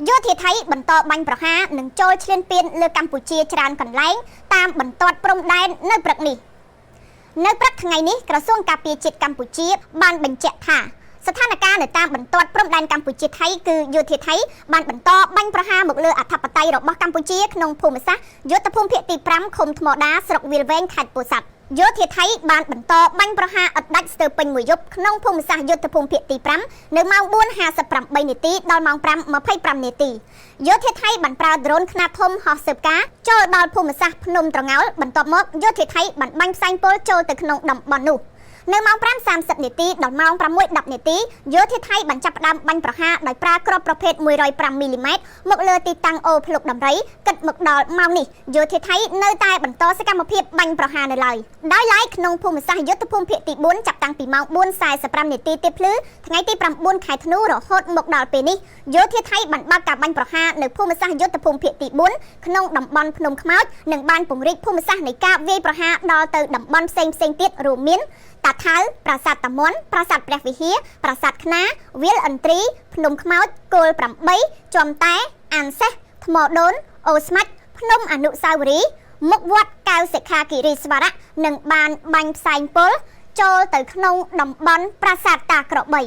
យោធាថៃបន្តបាញ់ប្រហារនិងចូលឈ្លានពានលើកម្ពុជាច្រើនកន្លែងតាមបន្ទាត់ព្រំដែននៅព្រឹកនេះនៅព្រឹកថ្ងៃនេះក្រសួងការពារជាតិកម្ពុជាបានបញ្ជាក់ថាស្ថានភាពនៅតាមបន្ទាត់ព្រំដែនកម្ពុជាថៃគឺយោធាថៃបានបន្តបាញ់ប្រហារមកលើអធិបតេយ្យរបស់កម្ពុជាក្នុងភូមិសាស្ត្រយុទ្ធភូមិភាគទី5ឃុំថ្មដាស្រុកវាលវែងខេត្តពោធិ៍សាត់យោធាថៃបានបន្តបាញ់ប្រហារឥតដាច់ស្ទើរពេញមួយយប់ក្នុងភូមិសាស្ត្រយុទ្ធភូមិភាគទី5នៅម៉ោង 4:58 នាទីដល់ម៉ោង 5:25 នាទីយោធាថៃបានប្រើដ្រូនខ្នាតធំហោះស៊ើបការចូលដល់ភូមិសាស្ត្រភ្នំត្រងោលបន្ទាប់មកយោធាថៃបានបាញ់ផ្សែងពុលចូលទៅក្នុងតំបន់នោះនៅម៉ោង 5:30 នាទីដល់ម៉ោង 6:10 នាទីយោធាថៃបានចាប់ផ្ដើមបាញ់ប្រហារដោយប្រើគ្រាប់ប្រភេទ 105 មីលីម៉ែត្រមកលើទីតាំងអូភ្លុកដំរីគិតមកដល់ម៉ោងនេះយោធាថៃនៅតែបន្តសកម្មភាពបាញ់ប្រហារនៅឡើយដោយឡែកក្នុងភូមិសាស្ត្រយុទ្ធភូមិភាគទី4ចាប់តាំងពីម៉ោង 4:45 នាទីទៀបភ្លឺថ្ងៃទី 9 ខែធ្នូរហូតមកដល់ពេលនេះយោធាថៃបានបើកការបាញ់ប្រហារនៅភូមិសាស្ត្រយុទ្ធភូមិភាគទី4ក្នុងតំបន់ភ្នំខ្មោចនិងបានពង្រីកភូមិសាស្ត្រនៃការវាយប្រហារដល់ទៅតំបន់ផ្សេងៗទៀតរួមមានតាថៅប្រាសាទតាមាន់ប្រាសាទព្រះវិហារប្រាសាទខ្នាវាលឥន្ទ្រីភ្នំខ្មោចគោល8ចំតែអានសេះថ្មដូនអូស្មាច់ភ្នំអនុស្សាវរីយ៍មុខវត្តកៅសិក្ខាគិរីស្វរៈនិងបានបាញ់ផ្សែងពុលចូលទៅក្នុងតំបន់ប្រាសាទតាក្របី